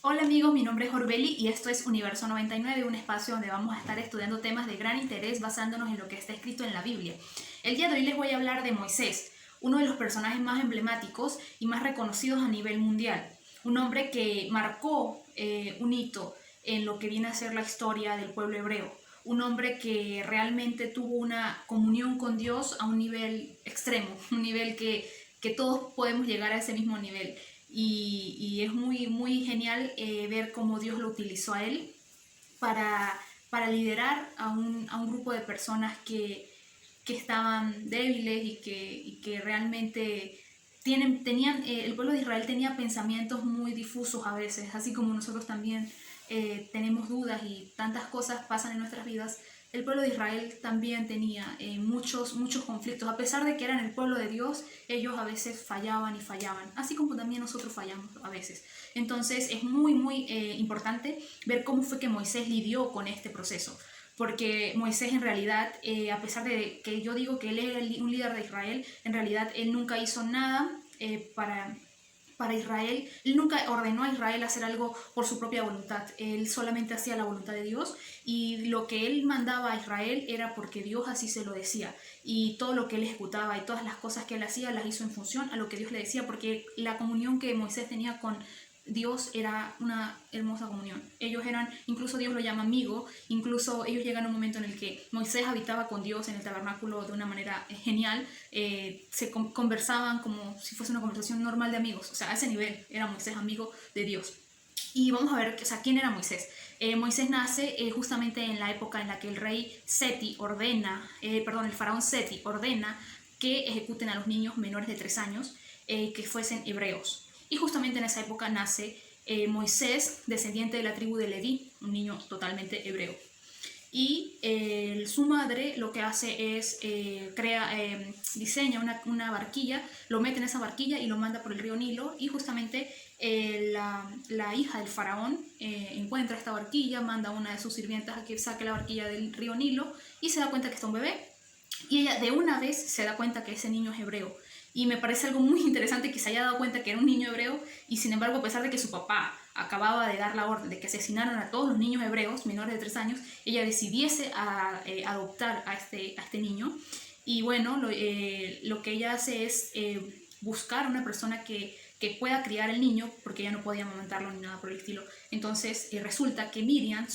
Hola amigos, mi nombre es Orbeli y esto es Universo 99, un espacio donde vamos a estar estudiando temas de gran interés basándonos en lo que está escrito en la Biblia. El día de hoy les voy a hablar de Moisés, uno de los personajes más emblemáticos y más reconocidos a nivel mundial. Un hombre que marcó un hito en lo que viene a ser la historia del pueblo hebreo. Un hombre que realmente tuvo una comunión con Dios a un nivel extremo, un nivel que todos podemos llegar a ese mismo nivel. Y es muy genial ver cómo Dios lo utilizó a él para, para liderar a un grupo de personas que estaban débiles y que realmente tenían, el pueblo de Israel tenía pensamientos muy difusos a veces, así como nosotros también tenemos dudas y tantas cosas pasan en nuestras vidas. El pueblo de Israel también tenía muchos conflictos. A pesar de que eran el pueblo de Dios, ellos a veces fallaban y fallaban, así como también nosotros fallamos a veces. Entonces es muy importante ver cómo fue que Moisés lidió con este proceso. Porque Moisés en realidad, a pesar de que yo digo que él era un líder de Israel, en realidad él nunca hizo nada para Israel. Él nunca ordenó a Israel hacer algo por su propia voluntad. Él solamente hacía la voluntad de Dios y lo que él mandaba a Israel era porque Dios así se lo decía. Y todo lo que él ejecutaba y todas las cosas que él hacía las hizo en función a lo que Dios le decía, porque la comunión que Moisés tenía con Dios era una hermosa comunión. Ellos eran, incluso Dios lo llama amigo, incluso ellos llegan a un momento en el que Moisés habitaba con Dios en el tabernáculo de una manera genial, se conversaban como si fuese una conversación normal de amigos, o sea, a ese nivel era Moisés amigo de Dios. Y vamos a ver, o sea, quién era Moisés. Moisés nace justamente en la época en la que el rey Seti ordena, el faraón Seti ordena que ejecuten a los niños menores de 3 años que fuesen hebreos. Y justamente en esa época nace Moisés, descendiente de la tribu de Leví, un niño totalmente hebreo. Y su madre lo que hace es diseña una barquilla, lo mete en esa barquilla y lo manda por el río Nilo, y justamente la hija del faraón encuentra esta barquilla, manda a una de sus sirvientas a que saque la barquilla del río Nilo y se da cuenta que está un bebé, y ella de una vez se da cuenta que ese niño es hebreo. Y me parece algo muy interesante que se haya dado cuenta que era un niño hebreo, y sin embargo, a pesar de que su papá acababa de dar la orden de que asesinaran a todos los niños hebreos menores de 3 años, ella decidiese adoptar a este niño. Y bueno, lo que ella hace es buscar a una persona que pueda criar el niño, porque ella no podía amamantarlo ni nada por el estilo. Entonces resulta que Miriam,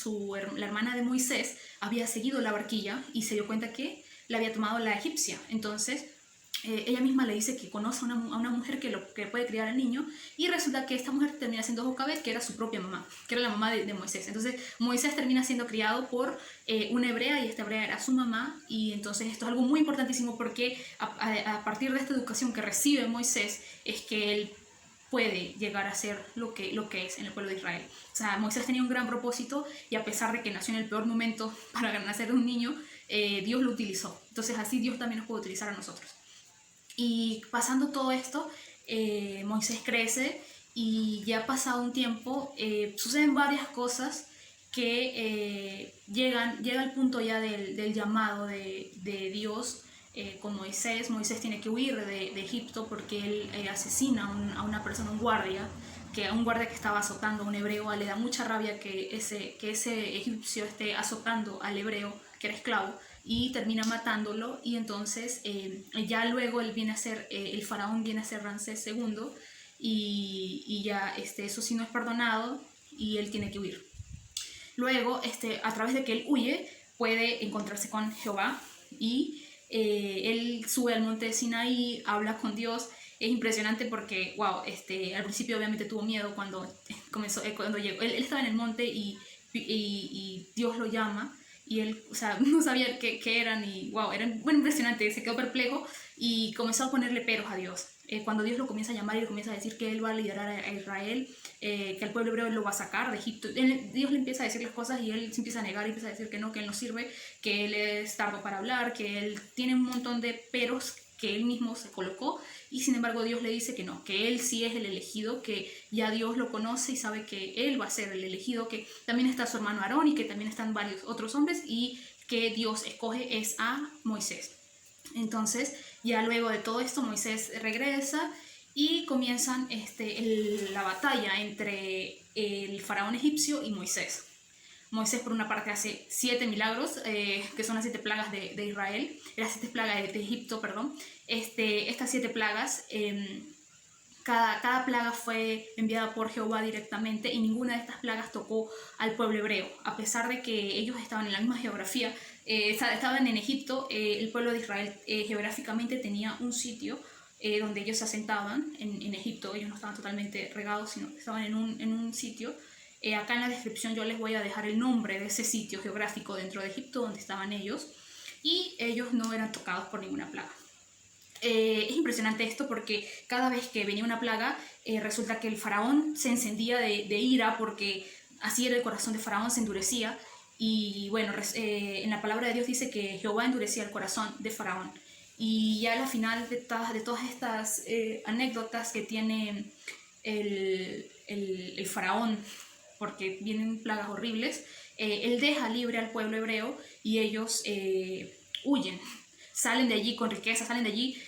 la hermana de Moisés, había seguido la barquilla y se dio cuenta que la había tomado la egipcia. Entonces ella misma le dice que conoce a una mujer que puede criar al niño, y resulta que esta mujer termina siendo Jocabed, que era su propia mamá, que era la mamá de Moisés. Entonces Moisés termina siendo criado por una hebrea, y esta hebrea era su mamá. Y entonces esto es algo muy importantísimo, porque a partir de esta educación que recibe Moisés es que él puede llegar a ser lo que es en el pueblo de Israel. O sea, Moisés tenía un gran propósito, y a pesar de que nació en el peor momento para nacer de un niño, Dios lo utilizó. Entonces así Dios también nos puede utilizar a nosotros. Y pasando todo esto, Moisés crece, y ya ha pasado un tiempo, suceden varias cosas que llega al punto ya del llamado de Dios con Moisés. Moisés tiene que huir de Egipto porque él asesina a una persona, a un guardia que estaba azotando a un hebreo. Le da mucha rabia que ese egipcio esté azotando al hebreo que era esclavo, y termina matándolo. Y entonces ya luego él viene a ser, el faraón viene a ser Ramsés II, y ya eso sí no es perdonado, y él tiene que huir. Luego, a través de que él huye, puede encontrarse con Jehová, y él sube al monte de Sinaí, habla con Dios. Es impresionante porque, wow, al principio obviamente tuvo miedo cuando cuando llegó. Él estaba en el monte, y Dios lo llama, y él, o sea, no sabía qué eran, y wow, era bueno, impresionante, se quedó perplejo y comenzó a ponerle peros a Dios. Cuando Dios lo comienza a llamar y le comienza a decir que él va a liderar a Israel, que el pueblo hebreo lo va a sacar de Egipto, Dios le empieza a decir las cosas, y él se empieza a negar, y empieza a decir que no él no sirve, que él es tardo para hablar, que él tiene un montón de peros que él mismo se colocó. Y sin embargo Dios le dice que no, que él sí es el elegido, que ya Dios lo conoce y sabe que él va a ser el elegido, que también está su hermano Aarón, y que también están varios otros hombres, y que Dios escoge es a Moisés. Entonces ya luego de todo esto Moisés regresa, y comienzan la batalla entre el faraón egipcio y Moisés. Moisés, por una parte, hace 7 milagros, que son las 7 plagas de Israel, las 7 plagas de Egipto, perdón. Estas 7 plagas, cada plaga fue enviada por Jehová directamente y ninguna de estas plagas tocó al pueblo hebreo. A pesar de que ellos estaban en la misma geografía, estaban en Egipto, el pueblo de Israel geográficamente tenía un sitio donde ellos se asentaban en Egipto. Ellos no estaban totalmente regados, sino que estaban en un sitio. Acá en la descripción yo les voy a dejar el nombre de ese sitio geográfico dentro de Egipto donde estaban ellos, y ellos no eran tocados por ninguna plaga. Es impresionante esto porque cada vez que venía una plaga, resulta que el faraón se encendía de ira, porque así era el corazón de faraón, se endurecía. Y bueno, en la palabra de Dios dice que Jehová endurecía el corazón de faraón. Y ya al final de todas estas anécdotas que tiene el faraón, porque vienen plagas horribles, él deja libre al pueblo hebreo y ellos huyen, salen de allí con riqueza, salen de allí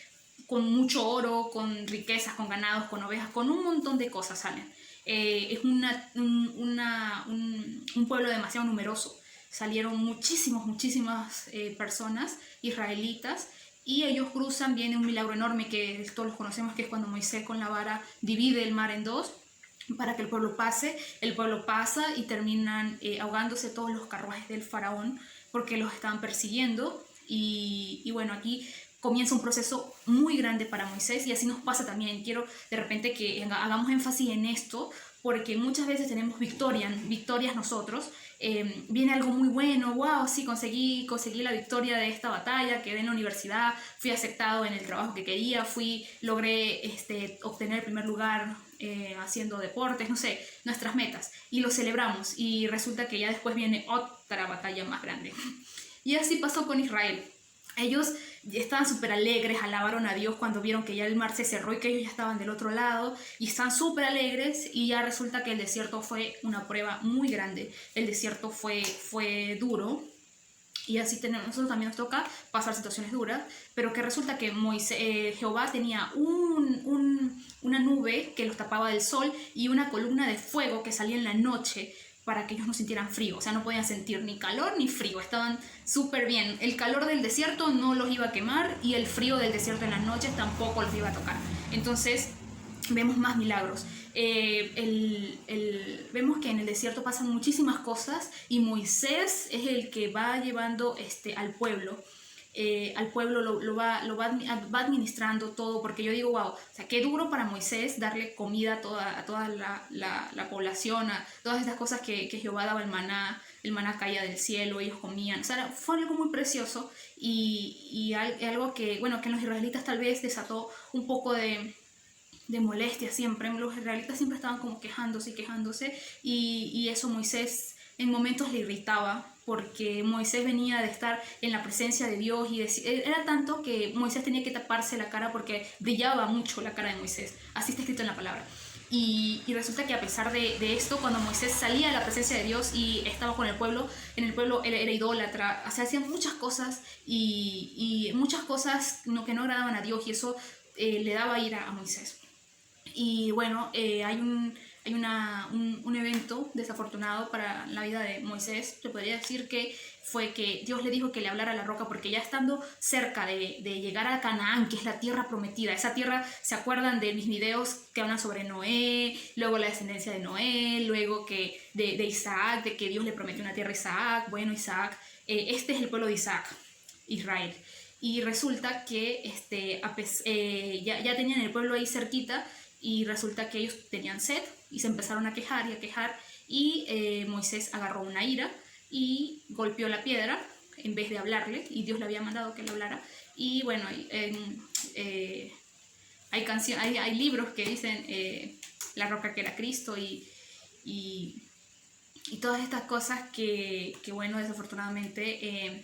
con mucho oro, con riquezas, con ganados, con ovejas, con un montón de cosas salen. Es un pueblo demasiado numeroso. Salieron muchísimas personas israelitas, y ellos cruzan. Viene un milagro enorme que todos los conocemos, que es cuando Moisés con la vara divide el mar en dos para que el pueblo pase. El pueblo pasa y terminan ahogándose todos los carruajes del faraón porque los estaban persiguiendo. Y bueno, aquí comienza un proceso muy grande para Moisés, y así nos pasa también. Quiero de repente que hagamos énfasis en esto, porque muchas veces tenemos victorias nosotros. Viene algo muy bueno, wow, sí, conseguí la victoria de esta batalla, quedé en la universidad, fui aceptado en el trabajo que quería, logré obtener el primer lugar haciendo deportes, no sé, nuestras metas, y lo celebramos, y resulta que ya después viene otra batalla más grande. Y así pasó con Israel. Ellos estaban súper alegres, alabaron a Dios cuando vieron que ya el mar se cerró y que ellos ya estaban del otro lado, y están súper alegres, y ya resulta que el desierto fue una prueba muy grande. El desierto fue duro, y así nosotros también nos toca pasar situaciones duras, pero que resulta que Jehová tenía una nube que los tapaba del sol y una columna de fuego que salía en la noche para que ellos no sintieran frío. O sea, no podían sentir ni calor ni frío, estaban súper bien. El calor del desierto no los iba a quemar, y el frío del desierto en las noches tampoco los iba a tocar. Entonces vemos más milagros. Vemos que en el desierto pasan muchísimas cosas, y Moisés es el que va llevando al pueblo. Lo va administrando todo, porque yo digo, wow, o sea, qué duro para Moisés darle comida a toda la población, a todas estas cosas que Jehová daba. El maná caía del cielo, ellos comían. O sea, fue algo muy precioso, y algo que, bueno, que en los israelitas tal vez desató un poco de molestia siempre. Los israelitas siempre estaban como quejándose, y eso Moisés en momentos le irritaba, porque Moisés venía de estar en la presencia de Dios, y era tanto que Moisés tenía que taparse la cara porque brillaba mucho la cara de Moisés. Así está escrito en la palabra. Y resulta que a pesar de esto, cuando Moisés salía de la presencia de Dios y estaba con el pueblo, en el pueblo él era idólatra, o sea, hacían muchas cosas, y muchas cosas que no agradaban a Dios, y eso le daba ira a Moisés. Y bueno, hay un evento desafortunado para la vida de Moisés. Se podría decir que fue que Dios le dijo que le hablara a la roca, porque ya estando cerca de llegar a Canaán, que es la tierra prometida, esa tierra, ¿se acuerdan de mis videos que hablan sobre Noé, luego la descendencia de Noé, luego que de Isaac, de que Dios le prometió una tierra a Isaac? Bueno, Isaac, este es el pueblo de Isaac, Israel. Y resulta que ya tenían el pueblo ahí cerquita, y resulta que ellos tenían sed y se empezaron a quejar, y Moisés agarró una ira y golpeó la piedra en vez de hablarle, y Dios le había mandado que le hablara. Y bueno, hay libros que dicen la roca que era Cristo, y todas estas cosas que bueno, desafortunadamente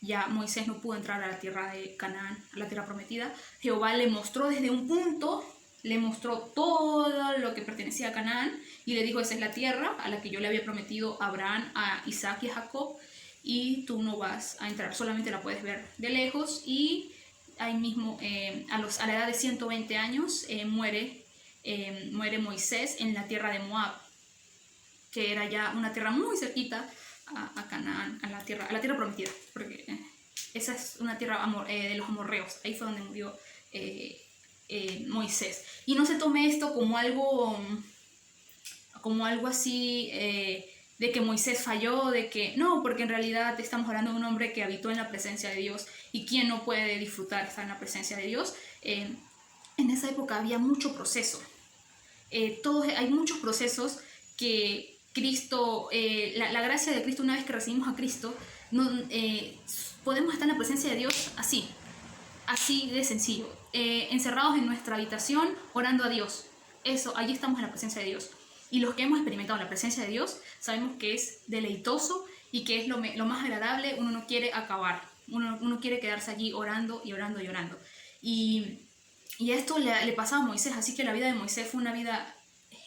ya Moisés no pudo entrar a la tierra de Canaán, a la tierra prometida. Jehová le mostró desde un punto, le mostró todo lo que pertenecía a Canaán, y le dijo: esa es la tierra a la que yo le había prometido a Abraham, a Isaac y a Jacob, y tú no vas a entrar, solamente la puedes ver de lejos, y ahí mismo, a la edad de 120 años, muere Moisés en la tierra de Moab, que era ya una tierra muy cerquita a Canaán, a la tierra prometida, porque esa es una tierra de los amorreos. Ahí fue donde murió Moisés. Y no se tome esto como algo así de que Moisés falló, de que no, porque en realidad estamos hablando de un hombre que habitó en la presencia de Dios, y quién no puede disfrutar estar en la presencia de Dios. En esa época había mucho proceso. Hay muchos procesos que Cristo, la gracia de Cristo, una vez que recibimos a Cristo, podemos estar en la presencia de Dios así de sencillo, encerrados en nuestra habitación orando a Dios. Allí estamos en la presencia de Dios. Y los que hemos experimentado la presencia de Dios sabemos que es deleitoso y que es lo más agradable. Uno no quiere acabar, uno quiere quedarse allí orando y orando y orando. Y esto le pasaba a Moisés, así que la vida de Moisés fue una vida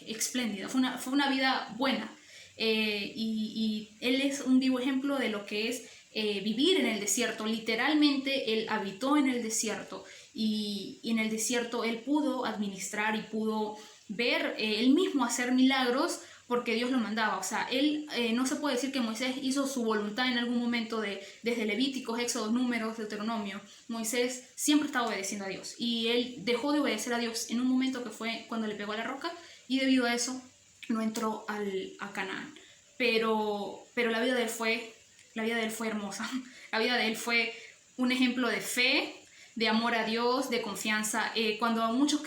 espléndida, fue una vida buena. Y él es un vivo ejemplo de lo que es vivir en el desierto. Literalmente él habitó en el desierto, y en el desierto él pudo administrar y pudo ver él mismo hacer milagros porque Dios lo mandaba. O sea, él no se puede decir que Moisés hizo su voluntad en algún momento desde Levíticos, Éxodos, Números, Deuteronomio. Moisés siempre estaba obedeciendo a Dios, y él dejó de obedecer a Dios en un momento que fue cuando le pegó a la roca, y debido a eso no entró a Canaán. Pero la vida de él fue hermosa. La vida de él fue un ejemplo de fe, de amor a Dios, de confianza. Cuando muchos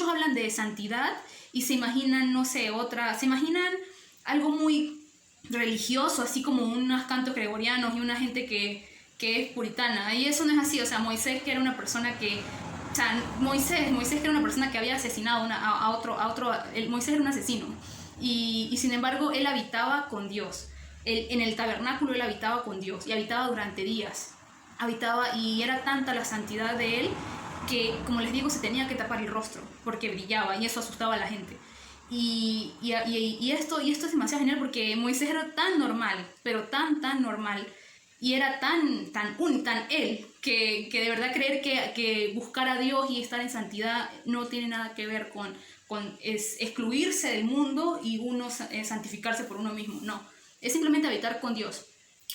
hablan de santidad y se imaginan, no sé, se imaginan algo muy religioso, así como unos cantos gregorianos y una gente que es puritana. Y eso no es así. O sea, Moisés, que era una persona que... O sea, Moisés que era una persona que había asesinado a otro... Moisés era un asesino. Y sin embargo, él habitaba con Dios. En el tabernáculo él habitaba con Dios, y habitaba durante días. Y era tanta la santidad de él que, como les digo, se tenía que tapar el rostro porque brillaba, y eso asustaba a la gente. Y esto es demasiado genial, porque Moisés era tan normal, pero tan normal, y era tan él, que de verdad creer que buscar a Dios y estar en santidad no tiene nada que ver con excluirse del mundo y uno santificarse por uno mismo. No, es simplemente habitar con Dios.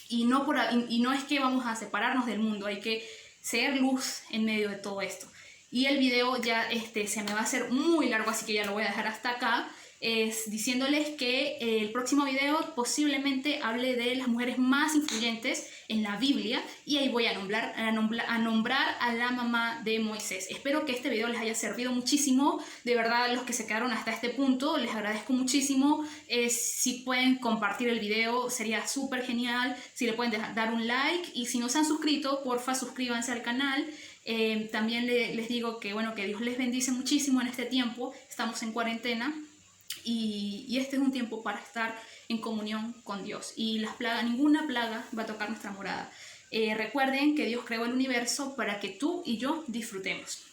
Y no es que vamos a separarnos del mundo, hay que ser luz en medio de todo esto. Y el video ya se me va a hacer muy largo, así que ya lo voy a dejar hasta acá, diciéndoles que el próximo video posiblemente hable de las mujeres más influyentes en la Biblia, y ahí voy a nombrar a la mamá de Moisés. Espero que este video les haya servido muchísimo. De verdad, los que se quedaron hasta este punto, les agradezco muchísimo. Si pueden compartir el video, sería súper genial. Si le pueden dar un like, y si no se han suscrito, porfa, suscríbanse al canal. También les digo que, bueno, que Dios les bendice muchísimo en este tiempo. Estamos en cuarentena, y este es un tiempo para estar en comunión con Dios, y ninguna plaga va a tocar nuestra morada. Recuerden que Dios creó el universo para que tú y yo disfrutemos.